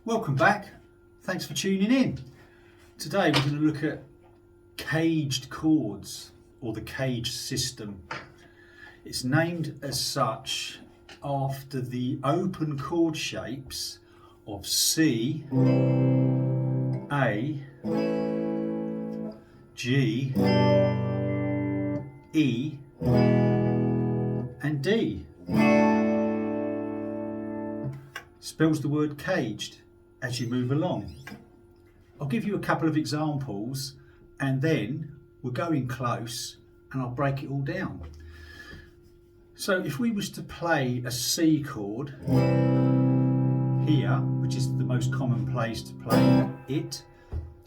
Welcome back. Thanks for tuning in. Today we're going to look at CAGED chords, or the CAGED system. It's named as such after the open chord shapes of C, A, G, E and D. Spells the word caged as you move along. I'll give you a couple of examples and then we'll go in close and I'll break it all down. So if we was to play a C chord here, which is the most common place to play it,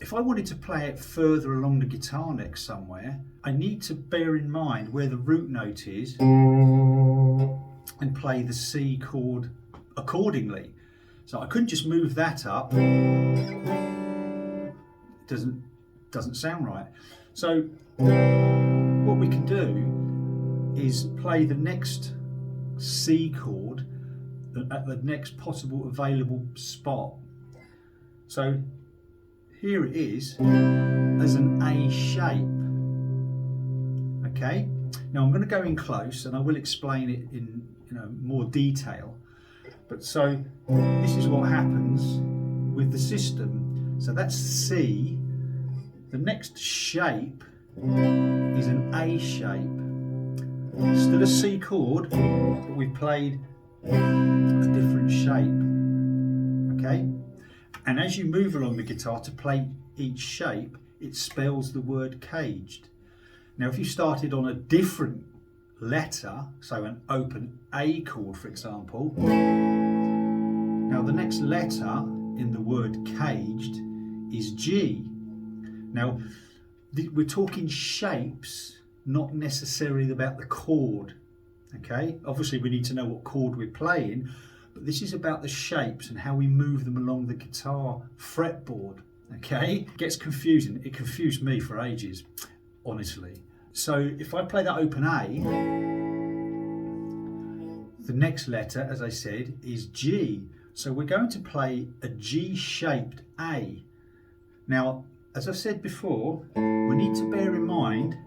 if I wanted to play it further along the guitar neck somewhere, I need to bear in mind where the root note is and play the C chord accordingly. So I couldn't just move that up. It doesn't sound right. So what we can do is play the next C chord at the next possible available spot. So here it is as an A shape. Okay. Now I'm going to go in close and I will explain it in more detail. But so this is what happens with the system. So that's C. The next shape is an A shape. Still a C chord, but we've played a different shape. Okay? And as you move along the guitar to play each shape, it spells the word caged. Now if you started on a different letter, so an open A chord for example, now the next letter in the word caged is G. Now we're talking shapes, not necessarily about the chord. Okay, obviously we need to know what chord we're playing, but this is about the shapes and how we move them along the guitar fretboard. Okay, it gets confusing. It confused me for ages, honestly. So if I play that open A, the next letter, as I said, is G. So we're going to play a G-shaped A. Now, as I've said before, we need to bear in mind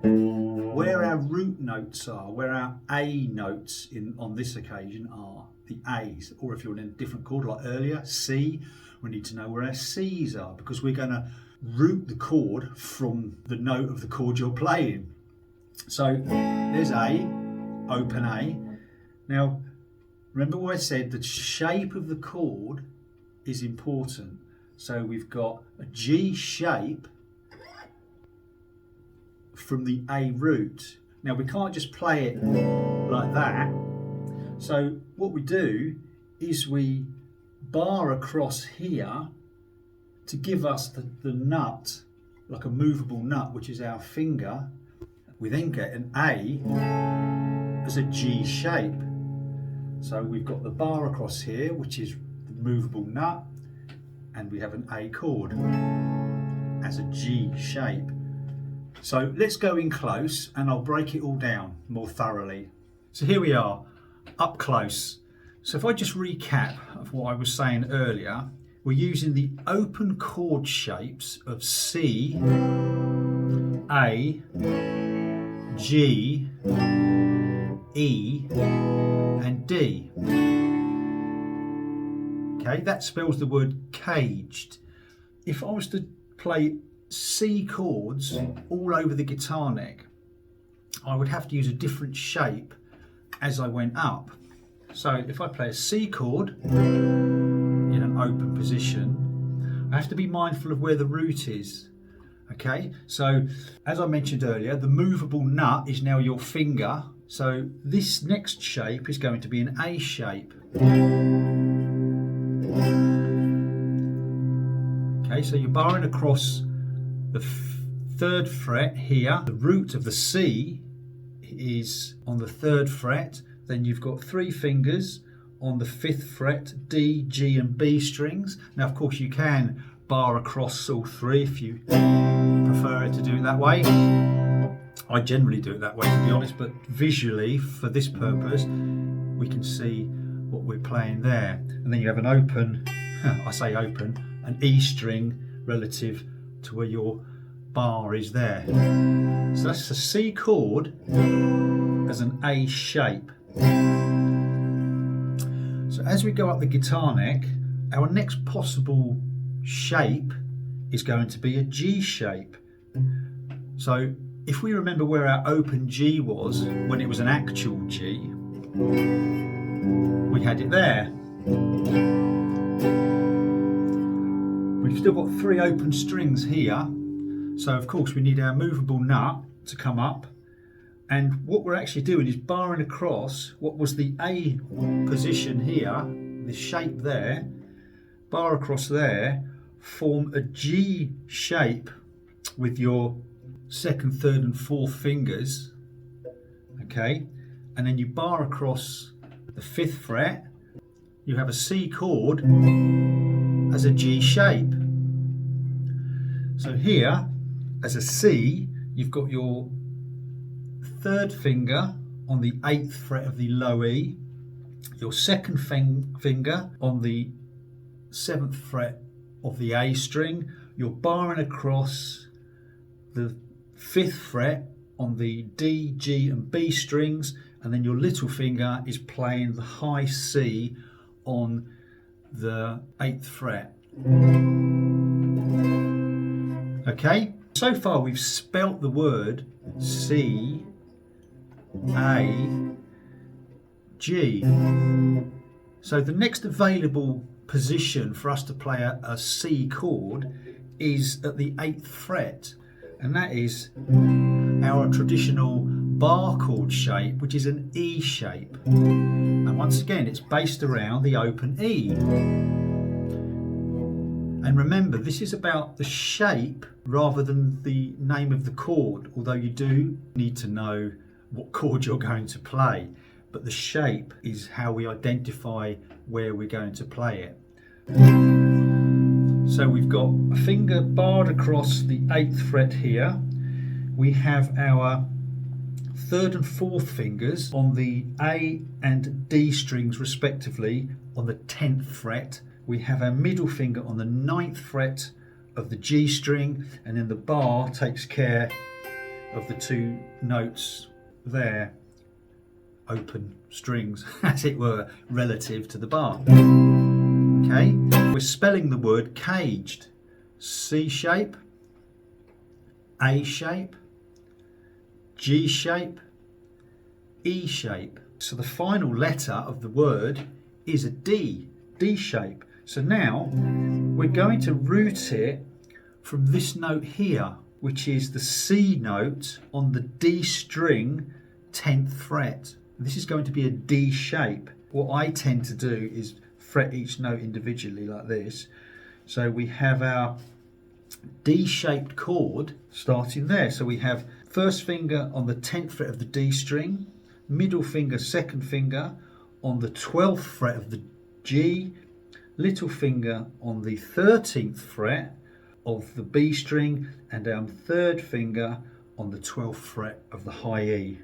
where our root notes are, where our A notes on this occasion are, the A's. Or if you're in a different chord like earlier, C, we need to know where our C's are because we're going to root the chord from the note of the chord you're playing. So there's A, open A. Now, remember what I said, the shape of the chord is important. So we've got a G shape from the A root. Now we can't just play it like that. So what we do is we bar across here to give us the nut, like a movable nut, which is our finger. We then get an A as a G shape. So we've got the bar across here, which is the movable nut, and we have an A chord as a G shape. So let's go in close and I'll break it all down more thoroughly. So here we are, up close. So if I just recap of what I was saying earlier, we're using the open chord shapes of C, A, G, E and D. Okay, that spells the word caged. If I was to play C chords all over the guitar neck, I would have to use a different shape as I went up. So if I play a C chord in an open position, I have to be mindful of where the root is. Okay, so as I mentioned earlier, the movable nut is now your finger. So this next shape is going to be an A shape. Okay, so you're barring across the third fret here. The root of the C is on the third fret. Then you've got three fingers on the fifth fret, D, G and B strings. Now of course you can bar across all three if you prefer it to do it that way. I generally do it that way, to be honest, but visually for this purpose we can see what we're playing there. And then you have an open I say open, an E string relative to where your bar is there. So that's a C chord as an A shape. So as we go up the guitar neck, our next possible shape is going to be a G shape. So if we remember where our open G was when it was an actual G, we had it there. We've still got 3 open strings here, so of course we need our movable nut to come up, and what we're actually doing is barring across what was the A position here, the shape there, bar across there, form a G shape with your 2nd, 3rd and 4th fingers, okay, and then you bar across the 5th fret, you have a C chord as a G shape. So here, as a C, you've got your 3rd finger on the 8th fret of the low E, your 2nd finger on the 7th fret of the A string, you're barring across the 5th fret on the D, G and B strings, and then your little finger is playing the high C on the 8th fret. Okay, so far we've spelt the word C, A, G. So the next available position for us to play a C chord is at the 8th fret, and that is our traditional bar chord shape, which is an E shape. And once again, it's based around the open E. And remember, this is about the shape rather than the name of the chord, although you do need to know what chord you're going to play. But the shape is how we identify where we're going to play it. So we've got a finger barred across the 8th fret here. We have our 3rd and 4th fingers on the A and D strings respectively on the 10th fret. We have our middle finger on the 9th fret of the G string, and then the bar takes care of the 2 notes there, open strings as it were, relative to the bar. Okay, we're spelling the word caged. C shape, A shape, G shape, E shape. So the final letter of the word is a D, D shape. So now we're going to root it from this note here, which is the C note on the D string 10th fret. This is going to be a D shape. What I tend to do is fret each note individually like this. So we have our D-shaped chord starting there. So we have 1st finger on the 10th fret of the D string, middle finger, 2nd finger on the 12th fret of the G, little finger on the 13th fret of the B string, and our 3rd finger on the 12th fret of the high E.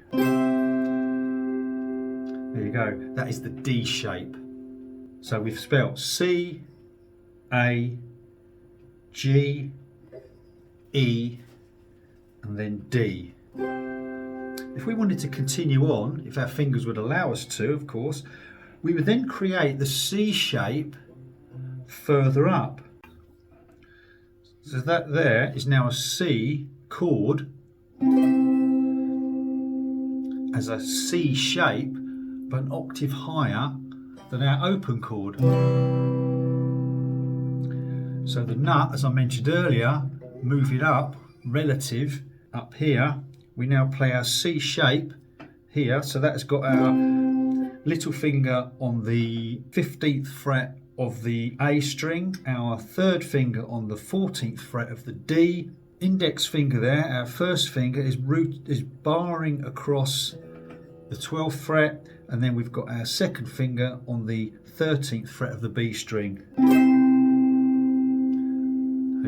There you go, that is the D shape. So we've spelt C, A, G, E, and then D. If we wanted to continue on, if our fingers would allow us to, of course, we would then create the C shape further up. So that there is now a C chord as a C shape, but an octave higher than our open chord. So the nut, as I mentioned earlier, move it up relative up here. We now play our C shape here, so that's got our little finger on the 15th fret of the A string, our 3rd finger on the 14th fret of the D, index finger there, our 1st finger is barring across the 12th fret, and then we've got our 2nd finger on the 13th fret of the B string.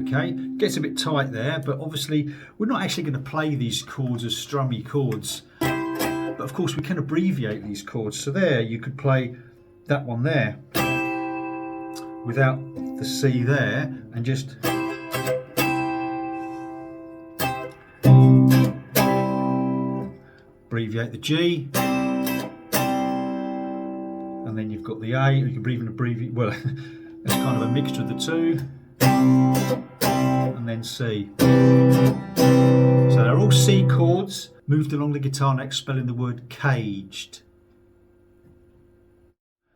Okay, gets a bit tight there, but obviously we're not actually going to play these chords as strummy chords, but of course we can abbreviate these chords. So there you could play that one there, without the C there, and just abbreviate the G, and then you've got the A. You can even abbreviate, well, it's kind of a mixture of the two, and then C. So they're all C chords moved along the guitar neck, spelling the word caged.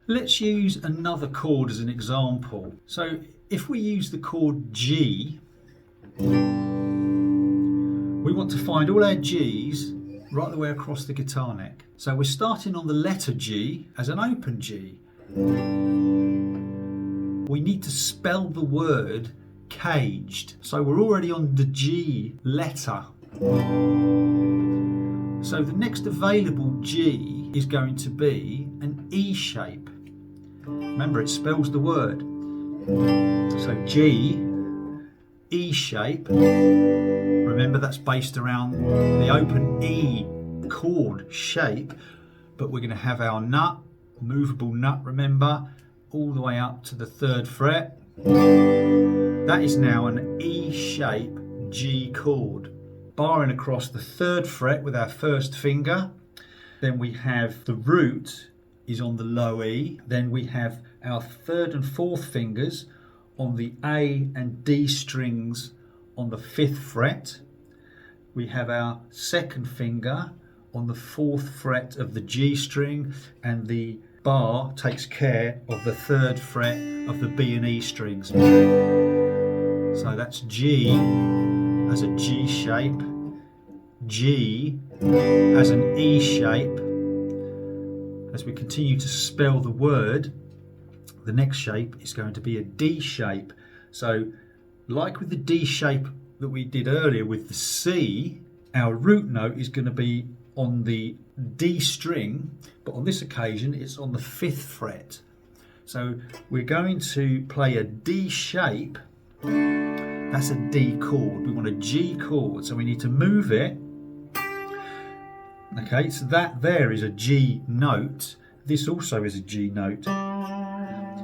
Let's use another chord as an example. So if we use the chord G, we want to find all our G's right the way across the guitar neck. So we're starting on the letter G as an open G. We need to spell the word caged. So we're already on the G letter. So the next available G is going to be an E shape. Remember, it spells the word. So G, E shape. Remember, that's based around the open E chord shape, but we're going to have our nut, movable nut, remember, all the way up to the 3rd fret. That is now an E shape G chord. Barring across the 3rd fret with our 1st finger. Then we have the root is on the low E. Then we have our 3rd and 4th fingers on the A and D strings on the 5th fret. We have our 2nd finger on the 4th fret of the G string, and the bar takes care of the 3rd fret of the B and E strings. So that's G as a G shape, G as an E shape. As we continue to spell the word, the next shape is going to be a D shape. So like with the D shape that we did earlier with the C, our root note is going to be on the D string, but on this occasion it's on the 5th fret. So we're going to play a D shape. That's a D chord. We want a G chord, so we need to move it. Okay, so that there is a G note. This also is a G note.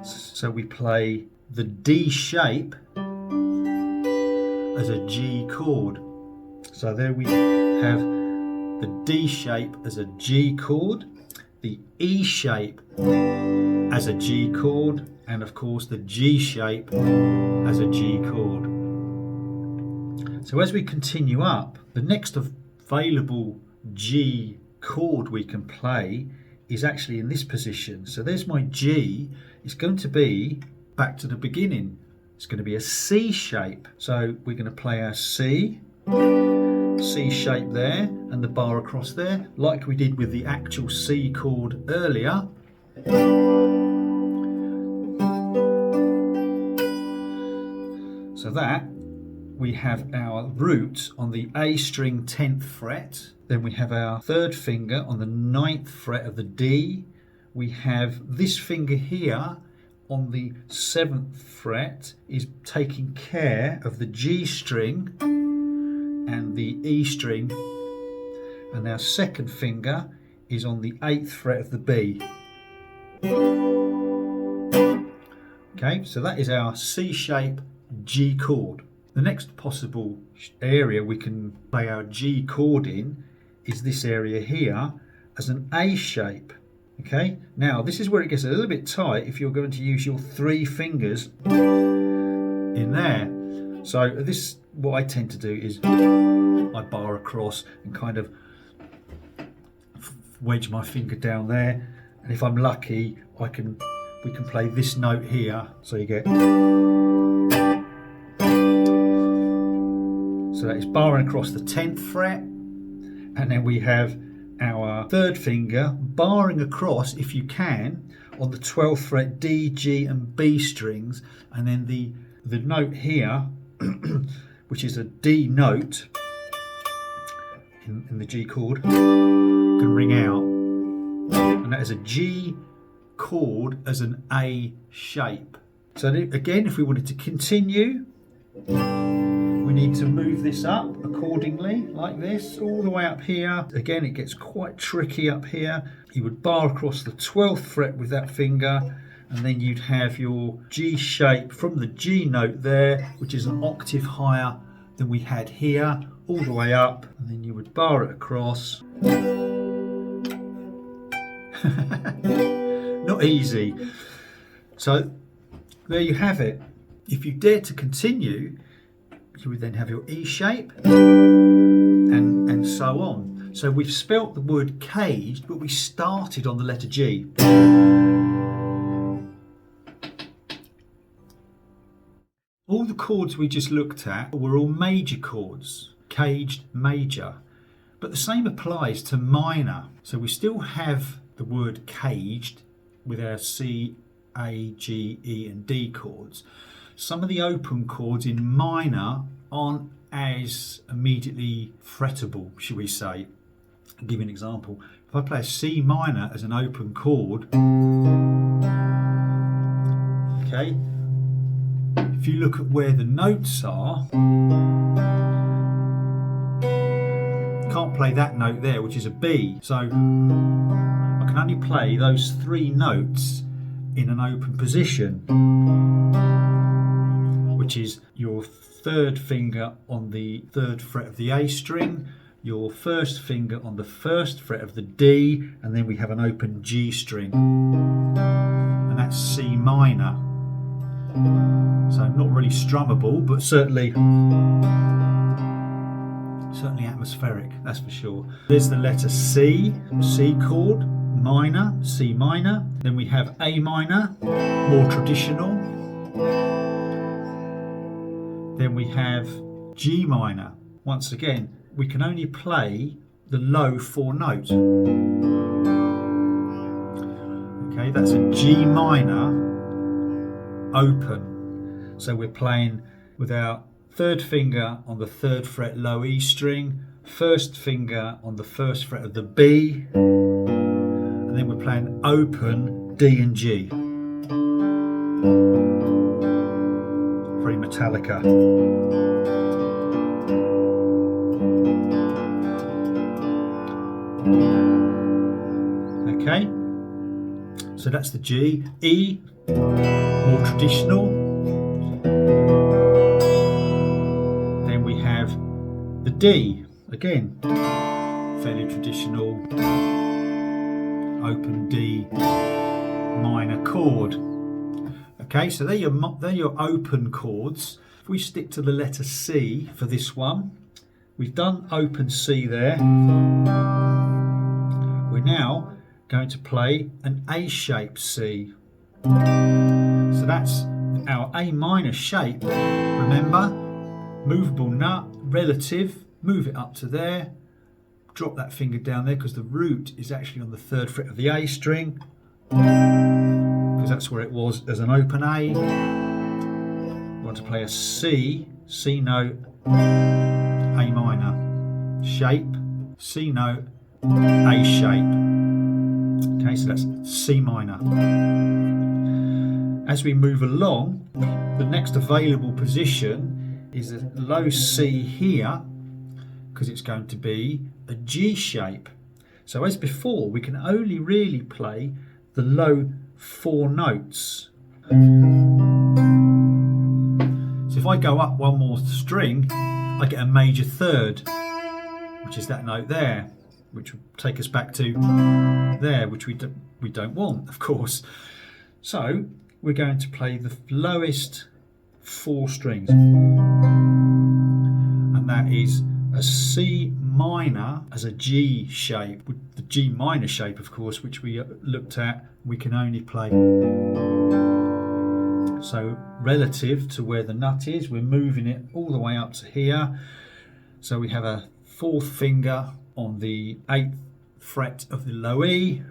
So we play the D shape as a G chord. So there we have the D shape as a G chord, the E shape as a G chord, and of course the G shape as a G chord. So as we continue up, the next available G chord we can play is actually in this position. So there's my G. It's going to be back to the beginning. It's going to be a C shape. So we're going to play our C shape there, and the bar across there, like we did with the actual C chord earlier. So that we have our root on the A string 10th fret. Then we have our 3rd finger on the 9th fret of the D. We have this finger here on the 7th fret is taking care of the G string and the E string, and our 2nd finger is on the 8th fret of the B. Okay, so that is our C shape G chord. The next possible area we can play our G chord in is this area here as an A shape. Okay, now this is where it gets a little bit tight if you're going to use your 3 fingers in there. So this, what I tend to do is I bar across and kind of wedge my finger down there, and if I'm lucky we can play this note here. So you get, so that is barring across the 10th fret, and then we have our 3rd finger barring across, if you can, on the 12th fret D, G and B strings, and then the note here which is a D note in the G chord can ring out, and that is a G chord as an A shape. So again, if we wanted to continue, we need to move this up accordingly, like this, all the way up here. Again, it gets quite tricky up here. You would bar across the 12th fret with that finger, and then you'd have your G shape from the G note there, which is an octave higher than we had here, all the way up, and then you would bar it across. Not easy. So there you have it. If you dare to continue, you would then have your E shape and so on. So we've spelt the word caged, but we started on the letter G. All the chords we just looked at were all major chords, caged major, but the same applies to minor. So we still have the word caged with our C, A, G, E and D chords. Some of the open chords in minor aren't as immediately frettable, should we say. I'll give you an example. If I play a C minor as an open chord, okay, if you look at where the notes are, can't play that note there, which is a B. So I can only play those three notes in an open position, which is your third finger on the third fret of the A string, your first finger on the first fret of the D, and then we have an open G string, and that's C minor. So not really strummable, but certainly atmospheric, that's for sure. There's the letter C, C chord, minor, C minor. Then we have A minor, more traditional. Then we have G minor. Once again, we can only play the low four notes. Okay, that's a G minor open. So we're playing with our third finger on the third fret low E string, first finger on the first fret of the B, and then we're playing open D and G. Very Metallica. Okay, so that's the G. E, more traditional. Then we have the D, again, fairly traditional, open D minor chord. Okay, so they're your open chords. If we stick to the letter C for this one, we've done open C there. We're now going to play an A-shaped C. So that's our A minor shape. Remember, movable nut, relative, move it up to there, drop that finger down there because the root is actually on the third fret of the A string, because that's where it was as an open A. We want to play a C, C note, A minor, shape, C note, A shape. Okay, so that's C minor. As we move along, the next available position is a low C here, because it's going to be a G shape. So as before, we can only really play the low four notes. So if I go up one more string, I get a major third, which is that note there, which will take us back to there, which we don't want, of course. So we're going to play the lowest four strings, and that is a C minor as a G shape. With the G minor shape, of course, which we looked at, we can only play. So relative to where the nut is, we're moving it all the way up to here. So we have a fourth finger on the 8th fret of the low E,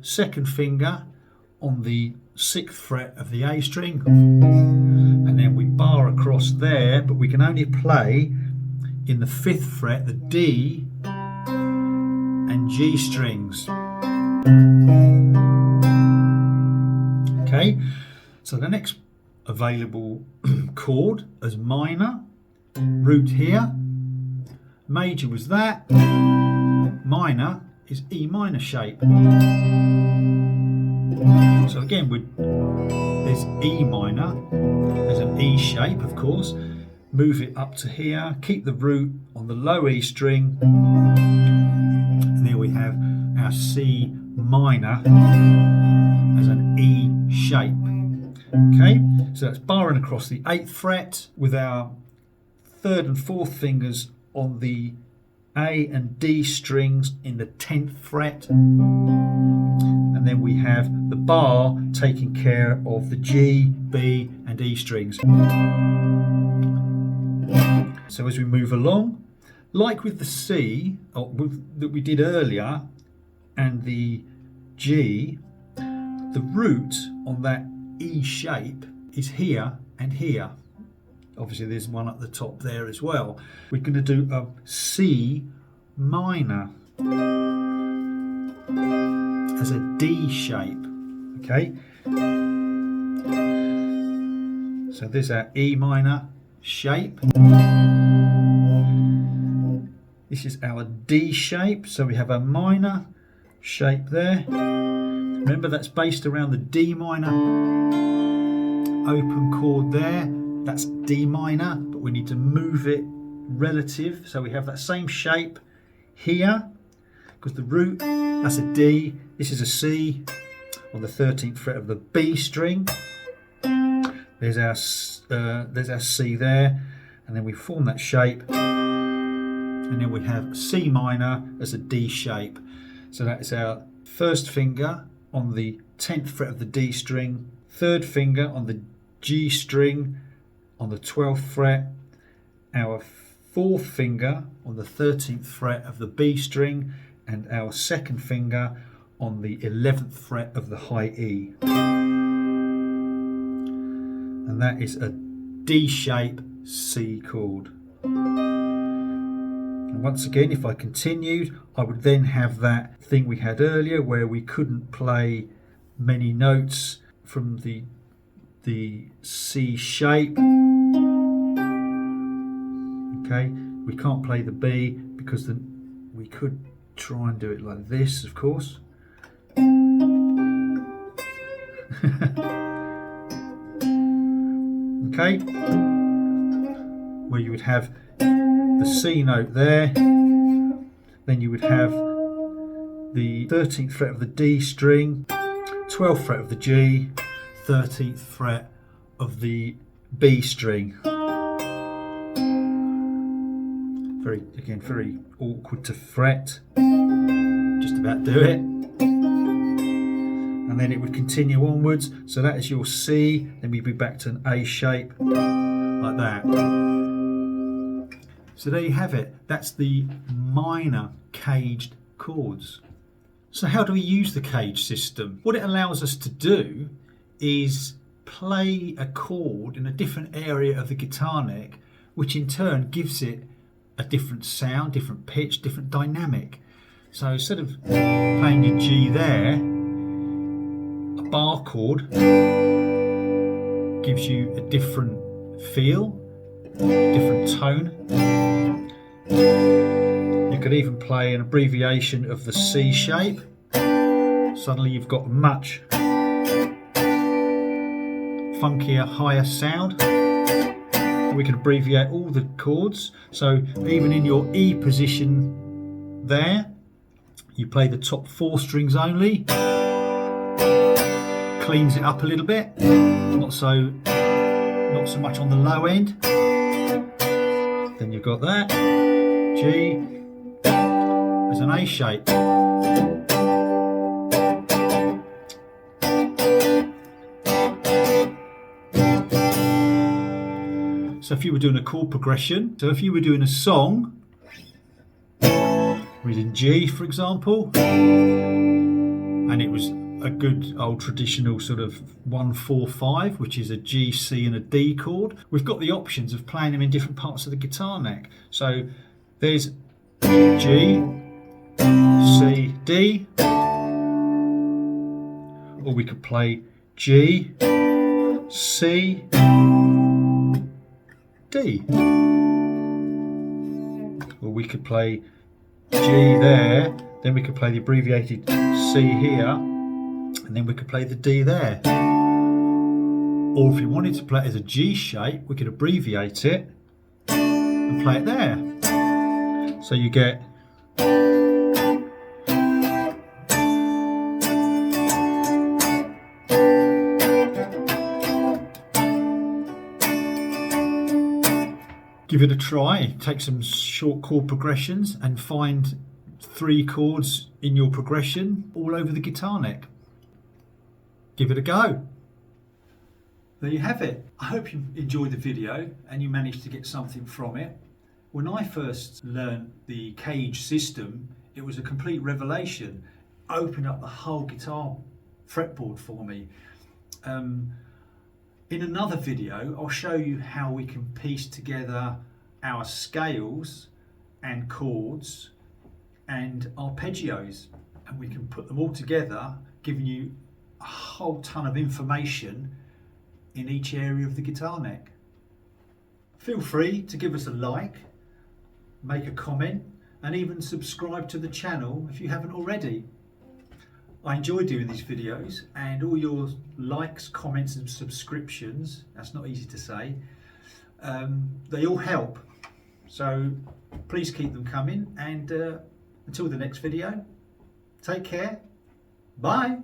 second finger on the 6th fret of the A string, and then we bar across there, but we can only play in the 5th fret, the D and G strings. Okay, so the next available chord as minor, root here, major was that, minor is E minor shape. So again, there's E minor, there's an E shape, of course. Move it up to here, keep the root on the low E string, and there we have our C minor as an E shape. Okay, so that's barring across the 8th fret with our 3rd and 4th fingers on the A and D strings in the 10th fret. And then we have the bar taking care of the G, B and E strings. So as we move along, like with the C that we did earlier and the G, the root on that E shape is here and here. Obviously there's one at the top there as well. We're going to do a C minor as a D shape. Okay, so there's our E minor shape. This is our D shape, so we have a minor shape there. Remember, that's based around the D minor open chord there. That's D minor, but we need to move it relative, so we have that same shape here, because the root, that's a D, this is a C on the 13th fret of the B string. There's our C there, and then we form that shape, and then we have C minor as a D shape. So that is our 1st finger on the 10th fret of the D string, 3rd finger on the G string on the 12th fret, our 4th finger on the 13th fret of the B string, and our 2nd finger on the 11th fret of the high E. And that is a D shape C chord. And once again, if I continued, I would then have that thing we had earlier where we couldn't play many notes from the C shape. Okay, we can't play the B because we could try and do it like this, of course. Okay, where you would have the C note there, then you would have the 13th fret of the D string, 12th fret of the G, 13th fret of the B string. Very awkward to fret. Just about do it. And then it would continue onwards. So that is your C. Then we'd be back to an A shape, like that. So there you have it. That's the minor caged chords. So how do we use the cage system? What it allows us to do is play a chord in a different area of the guitar neck, which in turn gives it a different sound, different pitch, different dynamic. So instead of playing your G there, a bar chord gives you a different feel, different tone. You could even play an abbreviation of the C shape. Suddenly you've got a much funkier, higher sound. We can abbreviate all the chords. So even in your E position there, you play the top 4 strings only. Cleans it up a little bit. Not so much on the low end. Then you've got that G as an A shape. So if you were doing a chord progression, so if you were doing a song, reading G for example, and it was a good old traditional sort of 1-4-5, which is a G, C and a D chord, we've got the options of playing them in different parts of the guitar neck. So there's G, C, D, or we could play G, C, D, or we could play G there, then we could play the abbreviated C here, and and then we could play the D there. Or if you wanted to play it as a G shape, we could abbreviate it and play it there. So you get give it a try, take some short chord progressions and find 3 chords in your progression all over the guitar neck. Give it a go. There you have it. I hope you enjoyed the video and you managed to get something from it. When I first learned the CAGED system, it was a complete revelation. Opened up the whole guitar fretboard for me. In another video, I'll show you how we can piece together our scales and chords and arpeggios, and we can put them all together, giving you a whole ton of information in each area of the guitar neck. Feel free to give us a like, make a comment, and even subscribe to the channel if you haven't already. I enjoy doing these videos, and all your likes, comments and subscriptions, that's not easy to say, they all help. So please keep them coming, and until the next video, take care, bye.